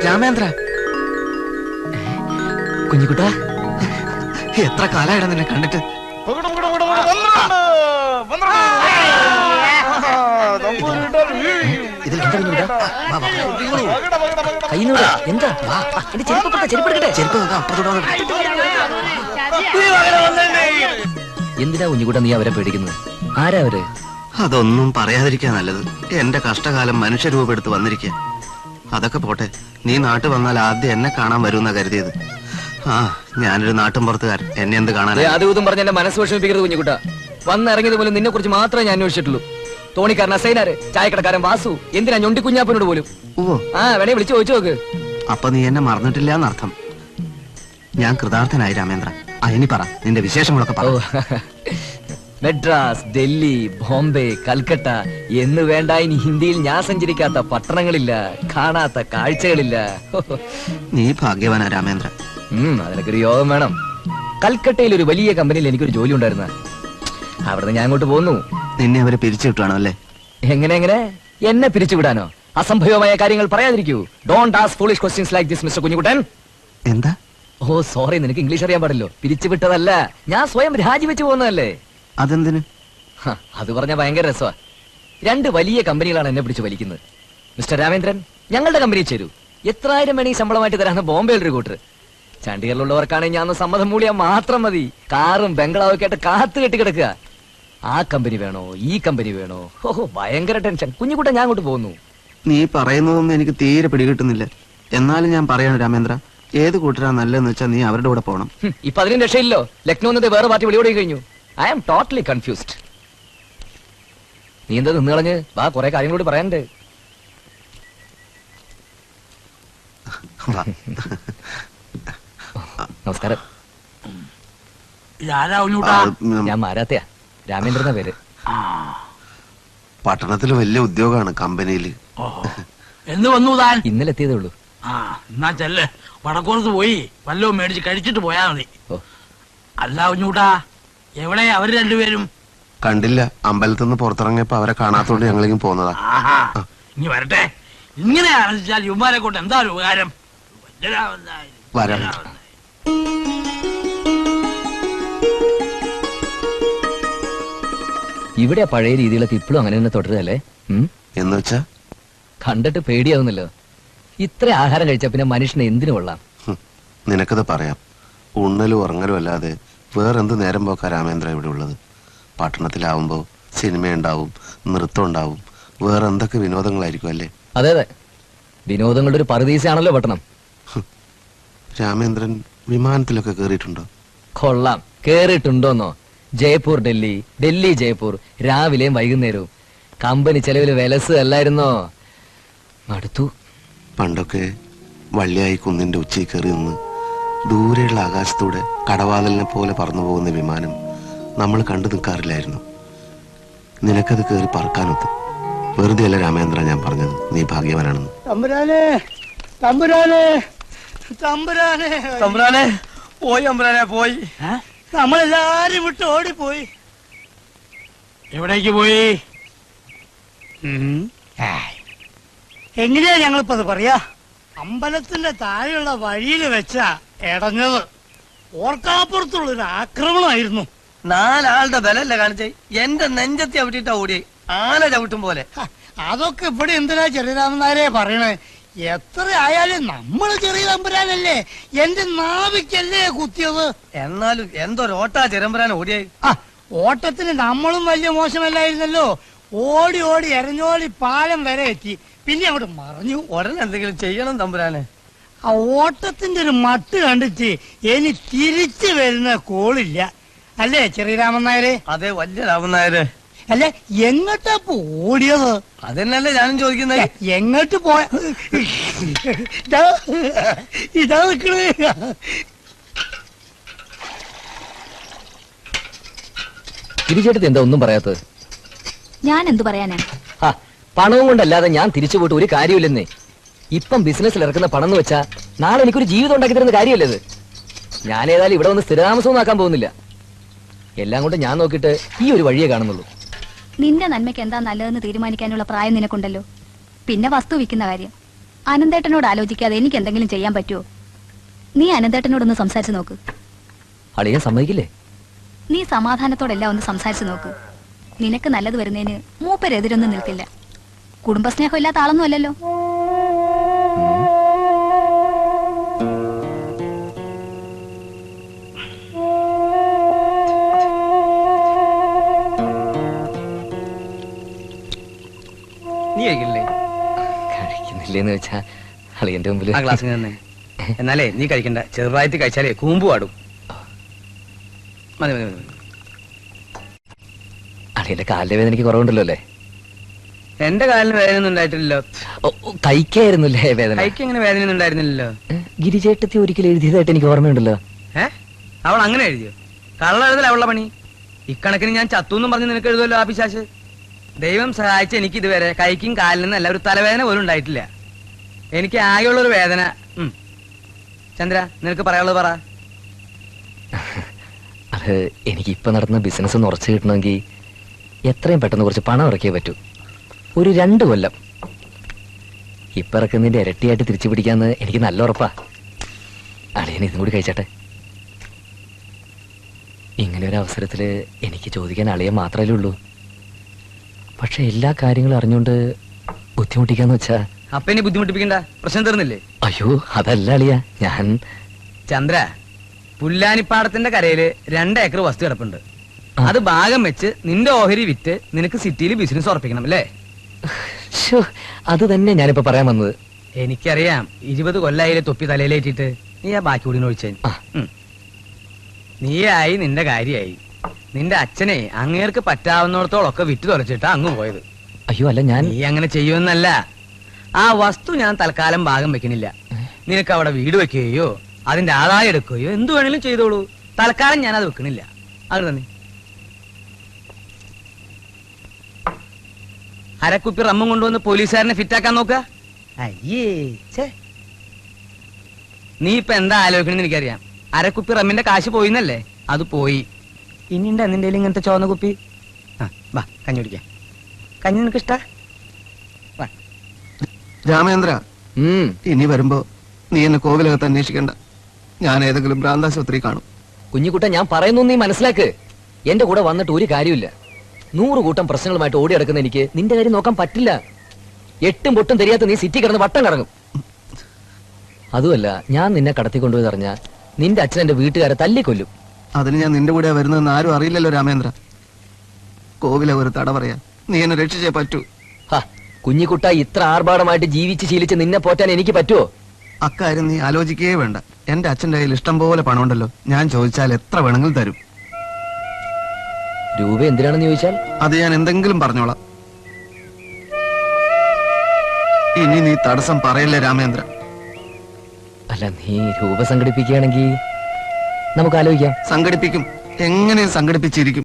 രാമേന്ദ്ര, കുഞ്ഞിക്കുട്ട, എത്ര കാലായിട നിന്നെ കണ്ടിട്ട്. എന്താ എന്തിനാ കുഞ്ഞിക്കുട്ട നീ അവരെ പേടിക്കുന്നത്? ആരാ അവര്? അതൊന്നും പറയാതിരിക്കാ നല്ലത്. എന്റെ കഷ്ടകാലം മനുഷ്യരൂപെടുത്ത് വന്നിരിക്കുക. അതൊക്കെ പോട്ടെ, നീ നാട്ടിൽ വന്നാൽ ആദ്യം എന്നെ കാണാൻ വരുമെന്നാ കരുതിയത്. ആ, ഞാനൊരു നാട്ടും പുറത്തുകാരൻ, എന്നെ എന്ത് കാണാൻ? അതും പറഞ്ഞ എന്റെ മനസ്സ് വിഷമിപ്പിക്കരുത് കുഞ്ഞിക്കുട്ട. വന്നിറങ്ങിയത് പോലും നിന്നെ കുറിച്ച് മാത്രമേ ഞാൻ അന്വേഷിച്ചിട്ടുള്ളൂ. തോണിക്കാരൻ അസൈനാര്, ചായക്കടക്കാരൻ വാസു, എന്തിനാ ഞൊണ്ടി കുഞ്ഞാപ്പനോട് പോലും. ആ, വേണേ വിളിച്ചു ചോദിച്ചു നോക്ക്. അപ്പൊ നീ എന്നെ മറന്നിട്ടില്ല എന്നർത്ഥം. ഞാൻ കൃതാർത്ഥനായി രാമേന്ദ്ര. ഇനി പറ, നിന്റെ വിശേഷങ്ങളൊക്കെ പറ. മെഡ്രാസ്, ഡൽഹി, ബോംബെ, കൽക്കട്ട എന്ന് വേണ്ട ഇനി ഹിന്ദിയിൽ ഞാൻ സഞ്ചരിക്കാത്ത പട്ടണങ്ങളില്ല, കാണാത്ത കാഴ്ചകളില്ല. നീ ഭാഗ്യവാനാ രാമേന്ദ്ര. അതിനൊരു യോഗം വേണം. കൽക്കട്ടയിൽ ഒരു വലിയ കമ്പനിയിൽ എനിക്കൊരു ജോലി ഉണ്ടായിരുന്ന, അവിടുന്ന് ഞാൻ അങ്ങോട്ട് പോന്നു. നിന്നെ അവരെ പിരിച്ചുവിട്ടാണോ അല്ലേ? എങ്ങനെ എന്നെ പിരിച്ചുവിടാനോ? അസംഭവമായ കാര്യങ്ങൾ പറയാതിരിക്കൂ. Don't ask foolish questions like this mister Kunjikuttan. എന്താ? ഓ സോറി, നിനക്ക് ഇംഗ്ലീഷ് അറിയാൻ പാടില്ലോ. പിരിച്ചുവിട്ടതല്ല, ഞാൻ സ്വയം രാജിവെച്ചു പോകുന്നതല്ലേ. അതെന്തിന്? അത് പറഞ്ഞ ഭയങ്കര രസമാ. 2 വലിയ കമ്പനികളാണ് എന്നെ പിടിച്ച് വലിക്കുന്നത്. മിസ്റ്റർ രാമേന്ദ്രൻ, ഞങ്ങളുടെ കമ്പനി ചേരൂ. എത്രായിരം വേണി ശമ്പളമായിട്ട് തരാന്ന് ബോംബെയിൽ ഒരു കൂട്ടർ. ചണ്ഡീഗറിലുള്ളവർക്കാണെങ്കിൽ ഞാൻ സമ്മതം മൂളിയാൽ മാത്രം മതി. കാറും ബംഗ്ലാവും ഒക്കെ ആയിട്ട് കാത്തു കെട്ടി കിടക്കുക. ആ കമ്പനി വേണോ, ഈ കമ്പനി വേണോ? ഓഹോ, ഭയങ്കര ടെൻഷൻ. കുഞ്ഞുകുട്ടൻ, ഞാൻ അങ്ങോട്ട് പോകുന്നു. നീ പറയുന്നതൊന്നും എനിക്ക് തീരെ പിടികിട്ടുന്നില്ല. എന്നാലും ഞാൻ പറയാണ് രാമേന്ദ്ര, ഏത് കൂട്ടരാ നല്ലതെന്ന് വെച്ചാൽ നീ അവരുടെ കൂടെ പോകണം. ഇപ്പൊ അതിനും രക്ഷയില്ലോ. ലക്നൌ എന്നത് വേറെ പാർട്ടി വിളിയോടെ കഴിഞ്ഞു. I am totally confused. നീ എന്താ നിന്ന് കളഞ്ഞ്? വാ, കുറെ കാര്യങ്ങളോട് പറയാനുണ്ട്. നമസ്കാരം. ഞാൻ മാരാത്തയാ, രാമേന്ദ്രന്റെ പേര്. പട്ടണത്തില് വലിയ ഉദ്യോഗമാണ് കമ്പനിയില്. എന്ന് വന്നു താൻ? ഇന്നലെ എത്തിയതേ ഉള്ളൂ. എന്നാ ചെല്ല്, വടക്കോർത്ത് പോയി വല്ലോ മേടിച്ച് കഴിച്ചിട്ട് പോയാ മതി. അല്ല കുഞ്ഞൂട്ടാ, എവിടെ അവര് രണ്ടുപേരും? കണ്ടില്ല, അമ്പലത്തിൽ നിന്ന് പുറത്തിറങ്ങിയപ്പോ അവരെ കാണാത്തോണ്ട് ഞങ്ങളിങ്ങനെ പോന്നതാ. ഇനി വരട്ടെ. ഇങ്ങനെ ആലോചിച്ചാൽ യുവമാരെ കൊണ്ട് എന്താ ഒരു ഉപകാരം? വരാം. ഇവിടെ പഴയ രീതികളൊക്കെ ഇപ്പോഴും അങ്ങനെ തന്നെ തുടരുകയല്ലേ? എന്ന് വെച്ചാ കണ്ടിട്ട് പേടിയാവുന്നല്ലോ. ഇത്ര ആഹാരം കഴിച്ചാ പിന്നെ മനുഷ്യനെ എന്തിനു കൊള്ളാം? നിനക്കത് പറയാം. ഉണ്ണലും ഉറങ്ങലും അല്ലാതെ വേറെന്ത് നേരം പോക്കാ രാമേന്ദ്ര ഇവിടെ ഉള്ളത്? പട്ടണത്തിലാവുമ്പോ സിനിമയുണ്ടാവും, നൃത്തം ഉണ്ടാവും, വേറെ എന്തൊക്കെ വിനോദങ്ങളായിരിക്കും അല്ലേ? അതെ അതെ, വിനോദങ്ങളുടെ ഒരു പറുദീസയാണല്ലോ പട്ടണം. രാമേന്ദ്രൻ വിമാനത്തിലൊക്കെ കേറിയിട്ടുണ്ടോ? കൊള്ളാം. കേറിയിട്ടുണ്ടോന്നോ? ജയ്പൂർ ഡൽഹി, ഡൽഹി ജയ്പൂർ, രാവിലെയും വൈകുന്നേരവും. കമ്പനി ചെലവില് വിലസ് അല്ലായിരുന്നോ? മടുത്തു. പണ്ടൊക്കെ വള്ളിയായി കുന്നിന്റെ ഉച്ചയിൽ കയറി നിന്ന് ദൂരെയുള്ള ആകാശത്തൂടെ കടവാതിലിനെ പോലെ പറന്നു പോകുന്ന വിമാനം നമ്മൾ കണ്ടു നിൽക്കാറില്ലായിരുന്നു. നിനക്കത് കയറി പറക്കാനൊത്തു. വെറുതെ അല്ല രാമേന്ദ്ര ഞാൻ പറഞ്ഞത്, നീ ഭാഗ്യവാനാണെന്ന്. തമ്പുരാനെ, തമ്പുരാനെ, തമ്പുരാനെ, തമ്പുരാനെ പോയി, തമ്പുരാനെ പോയി. നമ്മളെല്ലാരും വിട്ട് ഓടിപ്പോയി. എവിടേക്ക് പോയി? എങ്ങനെയാ ഞങ്ങളിപ്പോ അത് പറയാ? അമ്പലത്തിന്റെ താഴെയുള്ള വഴിയിൽ വെച്ചാ ഇടഞ്ഞത്. ഓർക്കാപ്പുറത്തുള്ളൊരു ആക്രമണമായിരുന്നു. 4 ആളുടെ ബലല്ല കാണിച്ചേ. എന്റെ നെഞ്ചത്തി ചവിട്ടിട്ടാ ഓടിയേ, ആന ചവിട്ടും പോലെ. അതൊക്കെ ഇവിടെ എന്തിനാ ചെറിയരാമനാരെ പറയണേ? എത്ര ആയാലും നമ്മള് ചെറിയ തമ്പുരാനല്ലേ, എന്റെ നാവിക്കല്ലേ കുത്തിയത്. എന്നാലും എന്തൊരോട്ടാ ചെരമ്പരാൻ ഓടിയേ. ഓട്ടത്തിന് നമ്മളും വലിയ മോശമല്ലായിരുന്നല്ലോ. ഓടി ഓടി എരഞ്ഞോളി പാലം വരെ എത്തി, പിന്നെ അങ്ങോട്ട് മറിഞ്ഞു. ഉടനെ എന്തെങ്കിലും ചെയ്യണം തമ്പുരാനെ. ആ ഓട്ടത്തിന്റെ ഒരു മട്ട് കണ്ടിട്ട് ഇനി തിരിച്ചു വരുന്ന കോളില്ല, അല്ലേ ചെറിയരാമൻ നായരെ? അതെ, വലിയ രാമൻ നായര്. അല്ല, എങ്ങോട്ടാ ഓടിയത്? അതെന്നല്ലേ ഞാനും ചോദിക്കുന്നത്. എങ്ങോട്ട് പോയ? ഇതാ നിക്കണേ. തിരിച്ചെടുത്ത് എന്താ ഒന്നും പറയാത്തത്? ഞാൻ എന്തു പറയാനാ? പണവും കൊണ്ടല്ലാതെ ഞാൻ തിരിച്ചു പോയിട്ട് ഒരു കാര്യമില്ലെന്നേ. ഇപ്പം ബിസിനസ്സിൽ ഇറക്കുന്ന പണം എന്ന് വെച്ചാ നാളെ എനിക്കൊരു ജീവിതം ഉണ്ടാക്കി തരുന്ന കാര്യമല്ലേ ഇത്? ഞാൻ ഏതായാലും ഇവിടെ വന്ന് സ്ഥിരതാമസവും ആക്കാൻ പോകുന്നില്ല. എല്ലാം കൊണ്ട് ഞാൻ നോക്കിയിട്ട് ഈ ഒരു വഴിയേ കാണുന്നുള്ളൂ. നിന്റെ നന്മയ്ക്ക് എന്താ നല്ലതെന്ന് തീരുമാനിക്കാനുള്ള പ്രായം നിനക്കുണ്ടല്ലോ. പിന്നെ വസ്തു വിൽക്കുന്ന കാര്യം, അനന്തേട്ടനോട് ആലോചിക്കാതെ എനിക്ക് എന്തെങ്കിലും ചെയ്യാൻ പറ്റുമോ? നീ അനന്തേട്ടനോടൊന്ന് സംസാരിച്ചു നോക്ക്. അളിയൻ സമ്മതിക്കില്ലേ? നീ സമാധാനത്തോടെല്ലാം ഒന്ന് സംസാരിച്ചു നോക്ക്. നിനക്ക് നല്ലത് വരുന്നതിന് മൂപ്പരെതിരൊന്നും നിൽക്കില്ല. കുടുംബസ്നേഹം ഇല്ലാത്ത ആളൊന്നും അല്ലല്ലോ. നീ കഴിക്കില്ലേ? കഴിക്കുന്നില്ലേന്ന് വെച്ചാ അളിയന്റെ മുമ്പിൽ ആ ഗ്ലാസ് തന്നെ. എന്നാലേ നീ കഴിക്കണ്ട, ചെറുതായിട്ട് കഴിച്ചാലേ കൂമ്പ് പാടും. മതി മതി മതി. അളിയന്റെ കാലിന്റെ വേദന എനിക്ക് കുറവുണ്ടല്ലോ അല്ലേ? എന്റെ കാലിന് വേദനയൊന്നും ഉണ്ടായിട്ടില്ലല്ലോ. കൈക്കായിരുന്നില്ലേ വേദന? കൈക്ക് എങ്ങനെ വേദനയൊന്നും ഉണ്ടായിരുന്നില്ലല്ലോ. ഗിരിചേട്ടത്തി ഒരിക്കൽ എഴുതിയതായിട്ട് എനിക്ക് ഓർമ്മയുണ്ടല്ലോ. അവൾ അങ്ങനെ എഴുതിയോ? കള്ള എഴുതല അവളുടെ പണി. ഇക്കണക്കിന് ഞാൻ ചത്തുന്നും പറഞ്ഞ് നിനക്ക് എഴുതുമല്ലോ ആ പിശാച്. ദൈവം സഹായിച്ച എനിക്ക് ഇതുവരെ കൈക്കും കാലിനും അല്ല ഒരു തലവേദന പോലും ഉണ്ടായിട്ടില്ല. എനിക്ക് ആകെയുള്ളൊരു വേദന. ചന്ദ്ര, നിനക്ക് പറയാനുള്ളത് പറ. അത് എനിക്ക് ഇപ്പൊ നടത്തുന്ന ബിസിനസ് ഒന്ന് ഉറച്ചു കിട്ടണമെങ്കിൽ എത്രയും പെട്ടെന്ന് കുറച്ച് പണം ഇറക്കിയേ പറ്റൂ. ഒരു 2 കൊല്ലം. ഇപ്പൊ ഇറക്കുന്നതിന്റെ ഇരട്ടിയായിട്ട് തിരിച്ചു പിടിക്കാന്ന് എനിക്ക് നല്ല ഉറപ്പാ. അളിയൻ ഇതും കൂടി കഴിച്ചട്ടെ. ഇങ്ങനെ ഒരു അവസരത്തില് എനിക്ക് ചോദിക്കാൻ അളിയൻ മാത്രമേ ഉള്ളൂ. പക്ഷെ എല്ലാ കാര്യങ്ങളും അറിഞ്ഞുകൊണ്ട് ബുദ്ധിമുട്ടിക്കാന്ന് വെച്ചാ അപ്പൊ ഇനി ബുദ്ധിമുട്ടിപ്പിക്കണ്ട, പ്രശ്നം തീർന്നില്ലേ? അയ്യോ അതല്ല അളിയ, ഞാൻ ചന്ദ്ര, പുല്ലാനിപ്പാടത്തിന്റെ കരയില് 2 ഏക്കർ വസ്തു കിടപ്പുണ്ട്. അത് ഭാഗം വെച്ച് നിന്റെ ഓഹരി വിറ്റ് നിനക്ക് സിറ്റിയിൽ ബിസിനസ് ഉറപ്പിക്കണം അല്ലേ? ശ്ശോ, അത് തന്നെ ഞാനിപ്പോ പറയാൻ വന്നത്. എനിക്കറിയാം, 20 കൊല്ലായില്ലേ തൊപ്പി തലയിലേറ്റിട്ട്. നീ ആ ബാക്കി കൂടി ഒഴിച്ചേ. നീയായി, നിന്റെ കാര്യായി. നിന്റെ അച്ഛനെ അങ്ങേർക്ക് പറ്റാവുന്നിടത്തോളൊക്കെ വിറ്റ് തുലച്ചിട്ടാ അങ്ങ് പോയത്. അയ്യോ അല്ല, ഞാൻ നീ അങ്ങനെ ചെയ്യുമെന്നല്ല. ആ വസ്തു ഞാൻ തൽക്കാലം ഭാഗം വെക്കണില്ല. നിനക്ക് അവിടെ വീട് വെക്കുകയോ അതിന്റെ ആദായം എടുക്കുകയോ എന്തു വേണേലും ചെയ്തോളൂ. തൽക്കാലം ഞാൻ അത് വെക്കണില്ല. അത് തന്നെ. അരക്കുപ്പി റമ്മും കൊണ്ടുവന്ന് പോലീസുകാരനെ ഫിറ്റാക്കാൻ നോക്കുക. അയ്യേ ഛേ. നീ ഇപ്പൊ എന്താ ആലോചിക്കണെന്ന് എനിക്കറിയാം. അരക്കുപ്പി റമ്മിന്റെ കാശ് പോയിന്നല്ലേ? അത് പോയി. ഇനിയുണ്ട് നിന്റെ ഇങ്ങനത്തെ ചോന്ന കുപ്പി. വാ കഞ്ഞി കുടിക്കാം. കഞ്ഞി നിനക്ക് ഇഷ്ടാ? രാമേന്ദ്ര, ഇനി വരുമ്പോ നീ എന്നെ കോവിലകത്ത് അന്വേഷിക്കണ്ട. ഞാൻ ഏതെങ്കിലും ഭ്രാന്താശുപത്രി കാണും. കുഞ്ഞിക്കുട്ട, ഞാൻ പറയുന്നു നീ മനസ്സിലാക്ക്. എന്റെ കൂടെ വന്നിട്ട് ഒരു കാര്യമില്ല. 100 കൂട്ടം പ്രശ്നങ്ങളുമായിട്ട് ഓടി നടക്കുന്ന എനിക്ക് നിന്റെ കാര്യം നോക്കാൻ പറ്റില്ല. 8 പൊട്ടും தெரிയാത്ത നീ സിറ്റി കിടന്ന് വട്ടം കറങ്ങും. അതുമല്ല, ഞാൻ നിന്നെ കടത്തിക്കൊണ്ടുപോയി അറിഞ്ഞാ നിന്റെ അച്ഛൻ എന്റെ വീട്ടുകാരെ തല്ലിക്കൊല്ലും. അതിന് ഞാൻ നിന്റെ കൂടെ വരുന്നതെന്ന് ആരും അറിയില്ലല്ലോ രാമേന്ദ്ര. കോവില ഒരു തട പറയാ, നീ എന്നെ രക്ഷിച്ചേ പറ്റൂ. കുഞ്ഞിക്കുട്ട, ഇത്ര ആർഭാടമായിട്ട് ജീവിച്ച് ശീലിച്ച് നിന്നെ പോറ്റാൻ എനിക്ക് പറ്റുമോ? അക്കാര്യം നീ ആലോചിക്കേ വേണ്ട. എന്റെ അച്ഛന്റെ കയ്യിൽ ഇഷ്ടം പോലെ പണമുണ്ടല്ലോ. ഞാൻ ചോദിച്ചാൽ എത്ര വേണമെങ്കിലും തരും. രൂപ എന്തിനാണെന്ന് ചോദിച്ചാൽ അത് ഞാൻ എന്തെങ്കിലും പറഞ്ഞോളാം. ഇനി നീ തടസ്സം പറയല്ലേ രാമേന്ദ്ര. അല്ല, നീ രൂപ സംഘടിപ്പിക്കുകയാണെങ്കിൽ നമുക്ക് ആലോചിക്കാം. സംഘടിപ്പിക്കും, എങ്ങനെ സംഘടിപ്പിച്ചിരിക്കും.